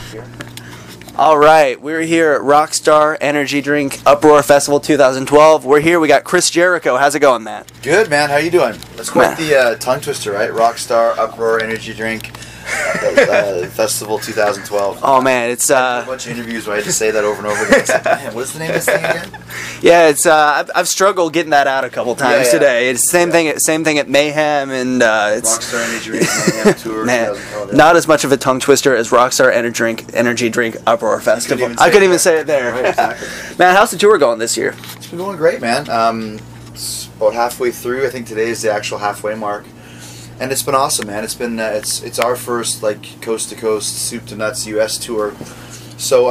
here. All right, we're here at Rockstar Energy Drink Uproar Festival 2012. We're here. We got Chris Jericho. How's it going, Matt? Good, man. How you doing? That's quite the tongue twister, right? Rockstar Uproar Energy Drink Festival 2012. Oh man, it's a bunch of interviews where I had to say that over and over again. Like, man, what's the name of this thing again? Yeah, it's I've struggled getting that out a couple times today. It's same thing at Mayhem, and it's Rockstar Energy Drink Mayhem Tour. Man, not as much of a tongue twister as Rockstar Energy Drink Uproar Festival. I couldn't even say it there. Right, exactly. Man, how's the tour going this year? It's been going great, man. It's about halfway through. I think today is the actual halfway mark. And it's been awesome, man. It's been it's our first like coast to coast, soup to nuts U.S. tour, so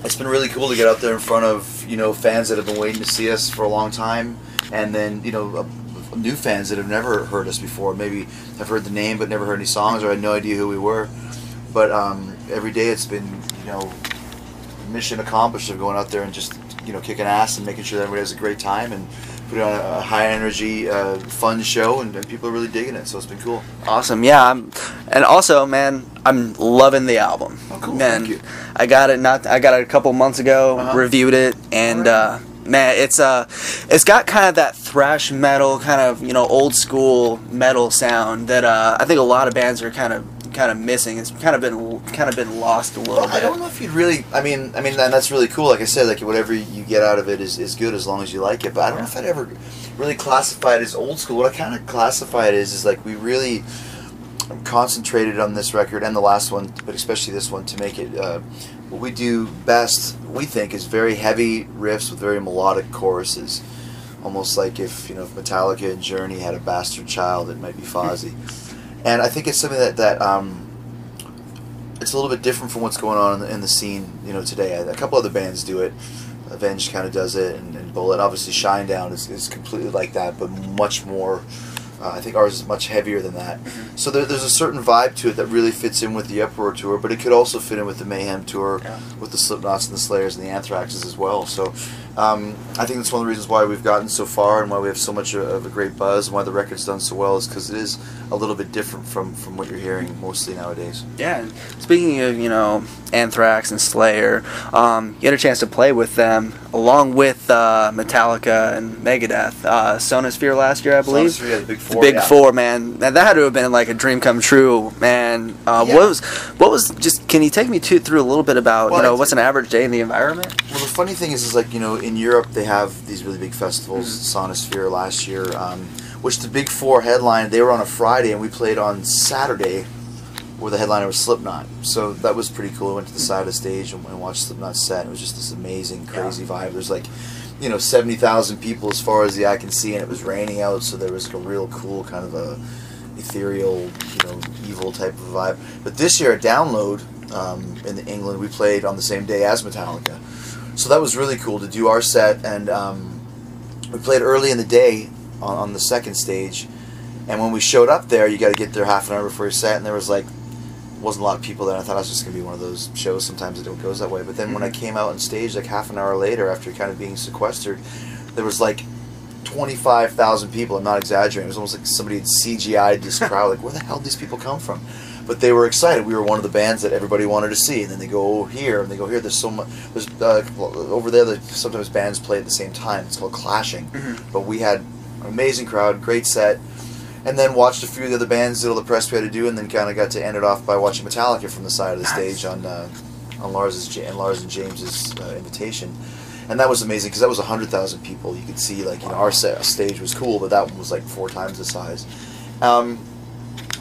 it's been really cool to get out there in front of fans that have been waiting to see us for a long time, and then new fans that have never heard us before. Maybe have heard the name but never heard any songs or had no idea who we were. But every day it's been mission accomplished of going out there and just kicking ass and making sure that everybody has a great time and putting on a high energy, fun show, and people are really digging it. So it's been cool. Awesome, yeah. And also, man, I'm loving the album. Oh, cool. Man, thank you. I got it a couple months ago. Reviewed it, and man, it's got kind of that thrash metal, kind of old school metal sound that I think a lot of bands are kind of missing. It's kind of been lost a little bit. I don't know if you'd really. I mean, and that's really cool. Like I said, like whatever you get out of it is good as long as you like it. But I don't know if I'd ever really classify it as old school. What I kind of classify it is like we really concentrated on this record and the last one, but especially this one, to make it what we do best. We think is very heavy riffs with very melodic choruses, almost like if if Metallica and Journey had a bastard child, it might be Fozzy. And I think it's something that it's a little bit different from what's going on in the scene, today. A couple other bands do it. Avenged kind of does it, and Bullet. Obviously, Shinedown is completely like that, but much more. I think ours is much heavier than that. So there's a certain vibe to it that really fits in with the Uproar tour, but it could also fit in with the Mayhem tour, with the Slipknots and the Slayers and the Anthraxes as well. So I think that's one of the reasons why we've gotten so far and why we have so much of a great buzz and why the record's done so well is because it is a little bit different from what you're hearing mostly nowadays. Yeah, and speaking of Anthrax and Slayer, you had a chance to play with them along with Metallica and Megadeth. Sonisphere last year, I believe. Sonisphere, yeah, the Big Four. The Big Four, man. And that had to have been like a dream come true, man. What was just? Can you take me through a little bit about what's an average day in the environment? Well, the funny thing is like in Europe they have these really big festivals. Sonisphere last year, which the Big Four headlined. They were on a Friday and we played on Saturday, where the headliner was Slipknot. So that was pretty cool. I went to the side of the stage and watched Slipknot set. It was just this amazing, crazy vibe. There's like 70,000 people as far as the eye can see, and it was raining out, so there was like a real cool kind of a ethereal, evil type of vibe. But this year at Download in England, we played on the same day as Metallica. So that was really cool to do our set, and we played early in the day on the second stage. And when we showed up there, you got to get there half an hour before your set, and there was wasn't a lot of people there. I thought it was just going to be one of those shows. Sometimes it goes that way. But then when I came out on stage, like half an hour later, after kind of being sequestered, there was like 25,000 people. I'm not exaggerating. It was almost like somebody had CGI'd this crowd. Like, where the hell did these people come from? But they were excited. We were one of the bands that everybody wanted to see. And then they go here, and they go here. There's so much. There's over there. Sometimes bands play at the same time. It's called clashing. But we had an amazing crowd, great set. And then watched a few of the other bands, did all the press we had to do, and then kind of got to end it off by watching Metallica from the side of the stage on Lars and James's invitation, and that was amazing because that was 100,000 people. You could see our stage was cool, but that one was like 4 times the size. And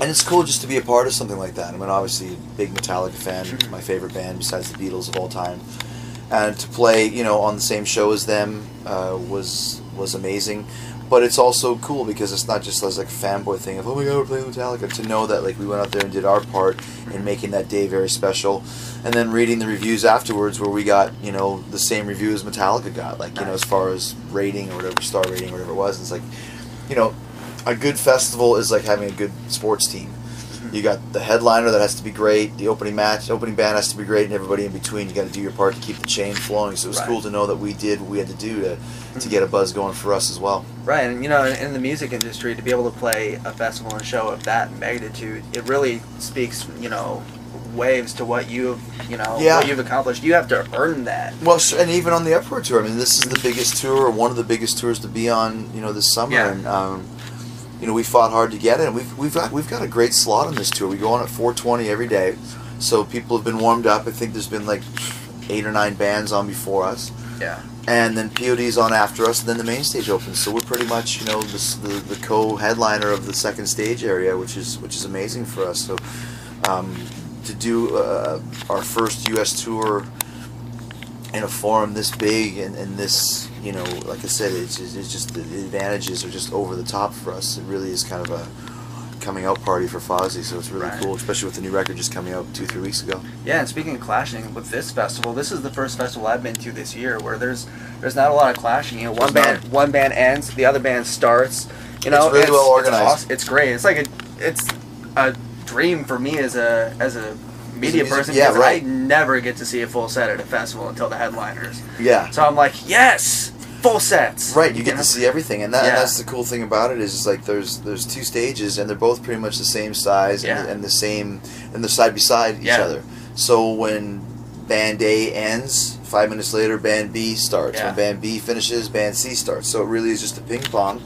it's cool just to be a part of something like that. I mean, obviously, a big Metallica fan, my favorite band besides the Beatles of all time, and to play on the same show as them was amazing. But it's also cool because it's not just as like a fanboy thing of, oh my god, we're playing Metallica. To know that we went out there and did our part in making that day very special, and then reading the reviews afterwards where we got the same review as Metallica got, as far as rating or whatever, star rating or whatever it was. It's like, a good festival is like having a good sports team. You got the headliner that has to be great, the opening band has to be great, and everybody in between. You got to do your part to keep the chain flowing. So it was cool to know that we did what we had to do to get a buzz going for us as well. Right, and in the music industry, to be able to play a festival and show of that magnitude, it really speaks, waves to what you've Yeah. what you've accomplished. You have to earn that. Well, and even on the Uproar tour, I mean, this is the biggest tour, or one of the biggest tours to be on, this summer. Yeah. And we fought hard to get it, and we've got a great slot on this tour. We go on at 4:20 every day, so people have been warmed up. I think there's been like 8 or 9 bands on before us. Yeah. And then POD's on after us, and then the main stage opens. So we're pretty much, the co-headliner of the second stage area, which is amazing for us. So to do our first U.S. tour in a forum this big and this, like I said, it's just the advantages are just over the top for us. It really is kind of a coming out party for Fozzy, so it's really cool, especially with the new record just coming out 2-3 weeks ago. Yeah, and speaking of clashing with this festival, this is the first festival I've been to this year where there's not a lot of clashing. One band ends, the other band starts. It's really well organized. It's awesome. It's great. It's like it's a dream for me as a media person, because I never get to see a full set at a festival until the headliners. Yeah. So I'm like, yes, full sets. Right, you get to see everything, and that's the cool thing about it is like there's 2 stages, and they're both pretty much the same size and the same, and they're side by side each other. So when band A ends, 5 minutes later, band B starts. When band B finishes, band C starts. So it really is just a ping pong,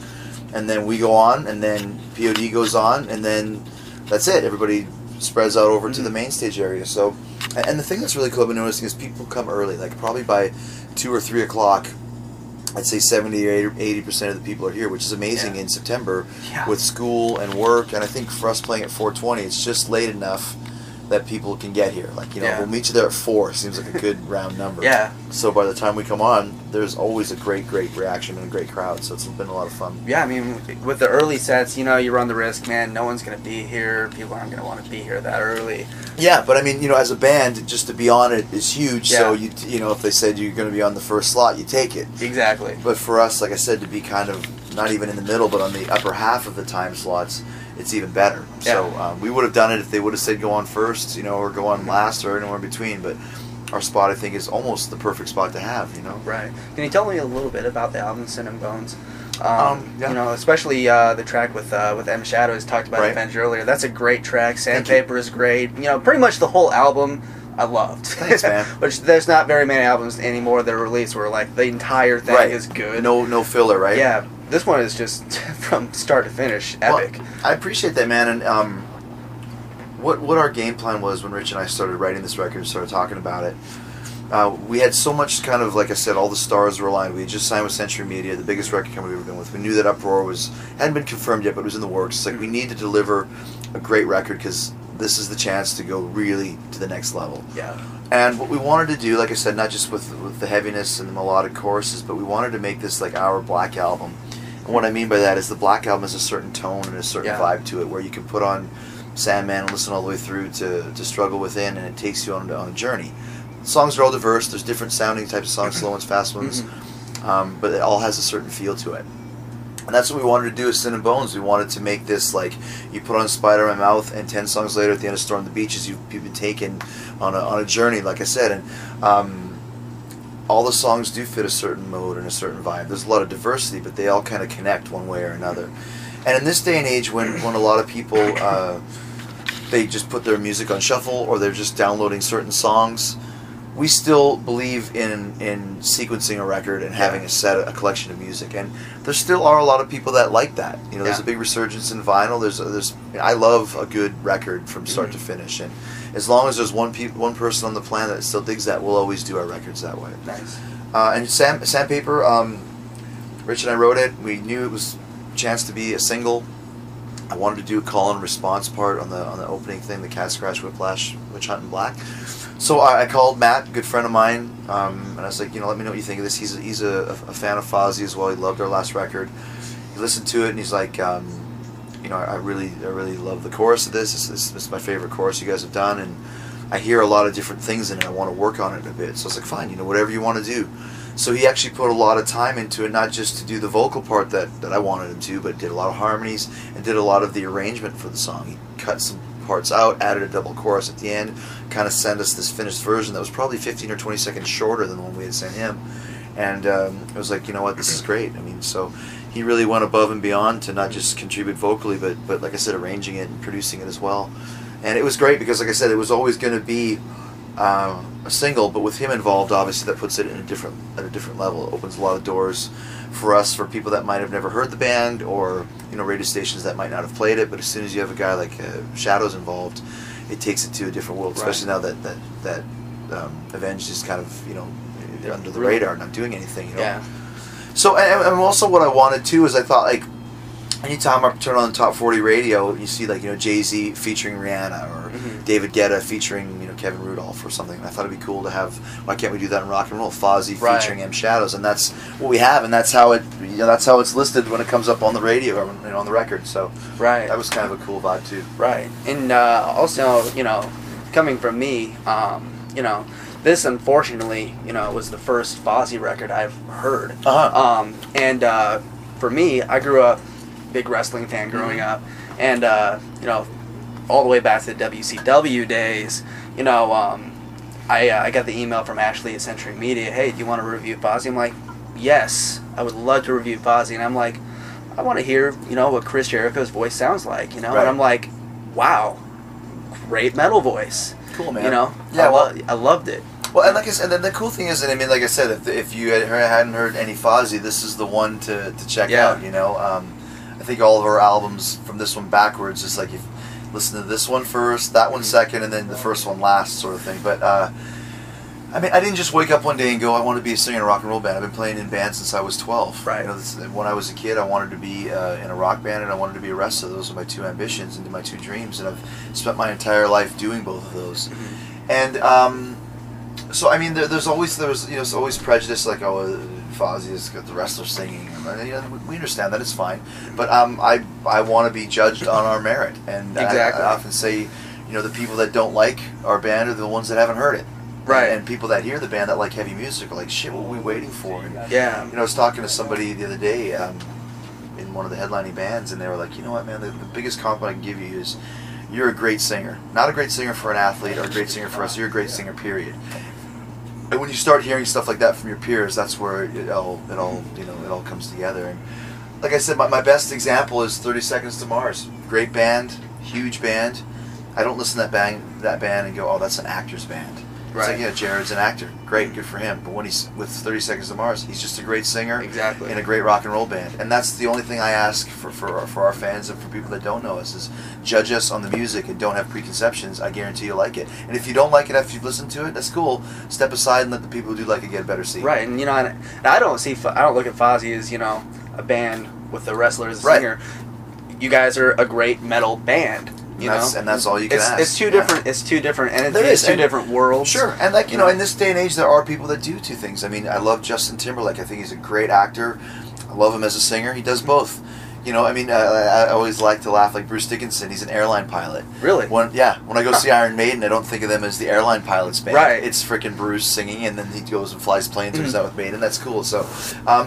and then we go on, and then POD goes on, and then that's it. Everybody spreads out over to the main stage area. So, and the thing that's really cool I've been noticing is people come early, like probably by 2 or 3 o'clock. I'd say 70 or 80% of the people are here, which is amazing in September with school and work. And I think for us playing at 4:20, it's just late enough that people can get here. Like, we'll meet you there at 4. Seems like a good round number. Yeah. So by the time we come on, there's always a great reaction and a great crowd. So it's been a lot of fun. Yeah, I mean, with the early sets, you run the risk, man, no one's going to be here. People aren't going to want to be here that early. Yeah, but I mean, as a band, just to be on it is huge. Yeah. So, if they said you're going to be on the first slot, you take it. Exactly. But for us, like I said, to be kind of not even in the middle, but on the upper half of the time slots, it's even better. Yeah. So we would have done it if they would have said go on first, or go on last, or anywhere in between. But our spot, I think, is almost the perfect spot to have. Right. Can you tell me a little bit about the album Sonisphere? Especially the track with M Shadows, talked about Avenged earlier. That's a great track. Sandpaper is great. Pretty much the whole album I loved. Thanks, man. Which there's not very many albums anymore that are released where like the entire thing is good. No filler, right? Yeah. This one is just from start to finish epic. Well, I appreciate that, man. And what our game plan was when Rich and I started writing this record and started talking about it. We had so much kind of, like I said, all the stars were aligned. We had just signed with Century Media, the biggest record company we've ever been with. We knew that Uproar hadn't been confirmed yet, but it was in the works. It's like we need to deliver a great record because this is the chance to go really to the next level. Yeah. And what we wanted to do, like I said, not just with the heaviness and the melodic choruses, but we wanted to make this like our Black Album. And what I mean by that is the Black Album has a certain tone and a certain vibe to it where you can put on Sandman and listen all the way through to Struggle Within, and it takes you on a journey. The songs are all diverse. There's different sounding types of songs, slow ones, fast ones, but it all has a certain feel to it. And that's what we wanted to do with Sin and Bones. We wanted to make this like you put on Spider in My Mouth, and 10 songs later at the end of Storm the Beaches, you've been taken on a journey, like I said. And all the songs do fit a certain mode and a certain vibe. There's a lot of diversity, but they all kind of connect one way or another. And in this day and age, when a lot of people they just put their music on shuffle or they're just downloading certain songs, we still believe in sequencing a record and having a collection of music, and there still are a lot of people that like that. There's a big resurgence in vinyl. I love a good record from start to finish, and as long as there's one person on the planet that still digs that, we'll always do our records that way. Nice. And Sandpaper, Rich and I wrote it. We knew it was a chance to be a single. I wanted to do a call and response part on the opening thing, the Cat Scratch Whiplash Witch Hunt in Black. So I called Matt, a good friend of mine, and I was like, let me know what you think of this. He's a fan of Fozzy as well. He loved our last record. He listened to it and he's like, I really love the chorus of this. This is my favorite chorus you guys have done, and I hear a lot of different things in it. I want to work on it a bit. So I was like, fine, whatever you want to do. So he actually put a lot of time into it, not just to do the vocal part that I wanted him to, but did a lot of harmonies and did a lot of the arrangement for the song. He cut some parts out, added a double chorus at the end, kind of sent us this finished version that was probably 15 or 20 seconds shorter than the one we had sent him. And it was like, this is great. So he really went above and beyond to not just contribute vocally, but like I said, arranging it and producing it as well. And it was great because, like I said, it was always going to be a single, but with him involved, obviously that puts it in a different level. It opens a lot of doors for us, for people that might have never heard the band, or radio stations that might not have played it. But as soon as you have a guy like Shadows involved, it takes it to a different world. Especially now that Avenged is kind of they're under the radar, not doing anything. Yeah. So and also what I wanted too is I thought, like, anytime I turn on Top 40 radio, you see like Jay-Z featuring Rihanna, or David Guetta featuring Kevin Rudolph or something. And I thought it'd be cool to have. Why can't we do that in rock and roll? Fozzy featuring M Shadows, and that's what we have, and that's how it that's how it's listed when it comes up on the radio or on the record. So that was kind of a cool vibe too. Right, and also coming from me, this unfortunately was the first Fozzy record I've heard. And for me, I grew up big wrestling fan growing up, and all the way back to the WCW days. I got the email from Ashley at Century Media. Hey, do you want to review Fozzy? I'm like, yes, I would love to review Fozzy. And I'm like, I want to hear what Chris Jericho's voice sounds like. And I'm like, wow, great metal voice. Cool, man. I loved it. Well, and like I said, and then the cool thing is, and I mean, like I said, if you hadn't heard any Fozzy, this is the one to check out. I think all of our albums from this one backwards is like, you listen to this one first, that one second, and then the first one last, sort of thing. But I mean, I didn't just wake up one day and go, I want to be a singer in a rock and roll band. I've been playing in bands since I was 12. Right. When I was a kid, I wanted to be in a rock band, and I wanted to be a wrestler. Those are my two ambitions and my two dreams, and I've spent my entire life doing both of those. And so I mean, there's always prejudice, like, oh, Fozzy has got the wrestler singing. We understand that, it's fine, but I want to be judged on our merit, and exactly. I often say, the people that don't like our band are the ones that haven't heard it. Right. And people that hear the band that like heavy music are like, shit, what are we waiting for? And, yeah. I was talking to somebody the other day in one of the headlining bands, and they were like, you know what, man, the biggest compliment I can give you is you're a great singer. Not a great singer for an athlete or a great singer for us. You're a great singer, period. And when you start hearing stuff like that from your peers, that's where it all comes together. And like I said, my best example is 30 Seconds to Mars. Great band, huge band. I don't listen to that band and go, oh, that's an actor's band. It's like, yeah, Jared's an actor. Great, good for him. But when he's with 30 Seconds to Mars, he's just a great singer in a great rock and roll band. And that's the only thing I ask for our fans and for people that don't know us is judge us on the music and don't have preconceptions. I guarantee you'll like it. And if you don't like it after you've listened to it, that's cool. Step aside and let the people who do like it get a better seat. Right, and I don't look at Fozzy as a band with the wrestler as a singer. You guys are a great metal band. And that's all you can ask. It's two different. It's two different entities. It's two different worlds. Sure, and like in this day and age, there are people that do two things. I mean, I love Justin Timberlake. I think he's a great actor. I love him as a singer. He does both. I mean, I always like to laugh, like Bruce Dickinson. He's an airline pilot. Really? When I go see Iron Maiden, I don't think of them as the airline pilots band. Right. It's freaking Bruce singing, and then he goes and flies planes and is out with Maiden. That's cool. So,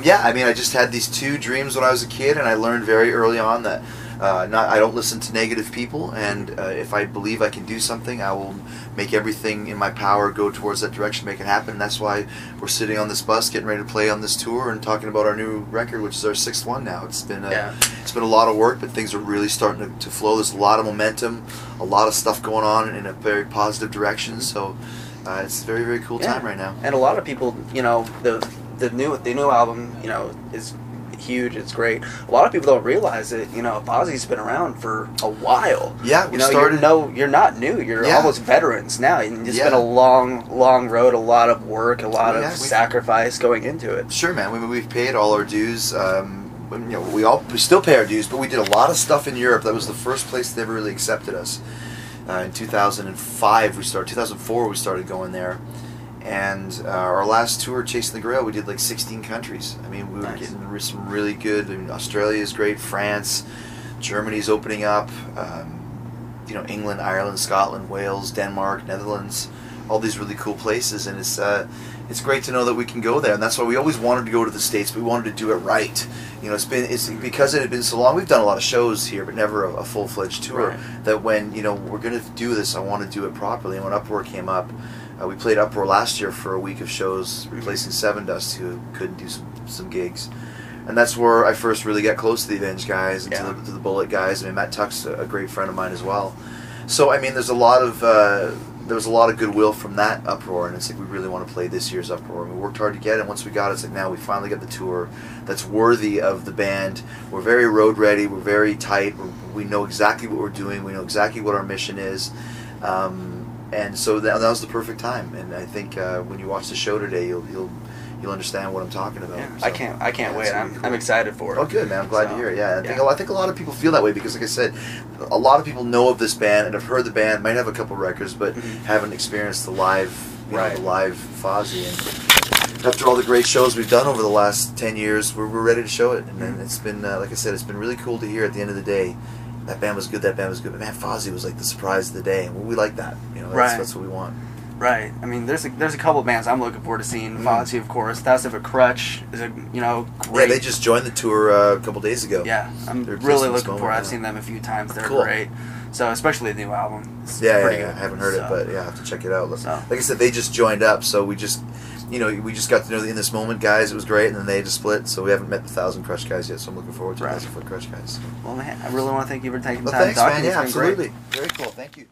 yeah, I mean, I just had these two dreams when I was a kid, and I learned very early on that I don't listen to negative people, and if I believe I can do something, I will make everything in my power go towards that direction, make it happen. And that's why we're sitting on this bus, getting ready to play on this tour, and talking about our new record, which is our 6th one now. It's been a lot of work, but things are really starting to flow. There's a lot of momentum, a lot of stuff going on in a very positive direction. So it's a very, very cool time right now. And a lot of people, the new album, is huge. It's great. A lot of people don't realize that Fozzy's been around for a while. Yeah, we started. You're not new. You're almost veterans now. It's been a long road, a lot of work, a lot of sacrifice going into it. Sure, man. We've paid all our dues. We still pay our dues, but we did a lot of stuff in Europe. That was the first place they ever really accepted us. In 2005 we started. 2004 we started going there. And our last tour, Chasing the Grail, we did like 16 countries. I mean, we were getting some really good. I mean, Australia is great. France, Germany's opening up. England, Ireland, Scotland, Wales, Denmark, Netherlands, all these really cool places. And it's great to know that we can go there. And that's why we always wanted to go to the States. But we wanted to do it right. It's because it had been so long. We've done a lot of shows here, but never a full-fledged tour. Right. That when we're going to do this, I want to do it properly. And when Uproar came up. We played Uproar last year for a week of shows, replacing Sevendust, who couldn't do some gigs. And that's where I first really got close to the Avenged guys and to the Bullet guys. I mean, Matt Tuck's a great friend of mine as well. So I mean, there's a lot of goodwill from that Uproar, and it's like we really want to play this year's Uproar. We worked hard to get it, and once we got it, it's like now we finally got the tour that's worthy of the band. We're very road ready. We're very tight. We know exactly what we're doing. We know exactly what our mission is. And so that was the perfect time. And I think when you watch the show today, you'll understand what I'm talking about. Yeah, so, I can't wait. I'm excited for it. Oh, good, man. I'm glad to hear it. Yeah, I think a lot of people feel that way because, like I said, a lot of people know of this band and have heard the band, might have a couple records, but haven't experienced the live, the live Fozzy. And after all the great shows we've done over the last 10 years, we're ready to show it. And then it's been, like I said, it's been really cool to hear at the end of the day. That band was good. But man, Fozzy was like the surprise of the day, and we like that. That's what we want. Right. I mean, there's a couple of bands I'm looking forward to seeing. Fozzy, of course. Thousand of a Crutch is a great. Yeah, they just joined the tour a couple days ago. Yeah, I'm really looking for it. I've seen them a few times. They're great. So especially the new album. It's pretty good. I haven't heard it, but I have to check it out. Like I said, they just joined up, so we just got to know the In This Moment guys. It was great, and then they just split. So we haven't met the Thousand Crutch guys yet. So I'm looking forward to the 1,000 Foot Crutch guys. Well, man, I really want to thank you for taking the time to talk to me. Yeah, it's been absolutely. Great. Very cool. Thank you.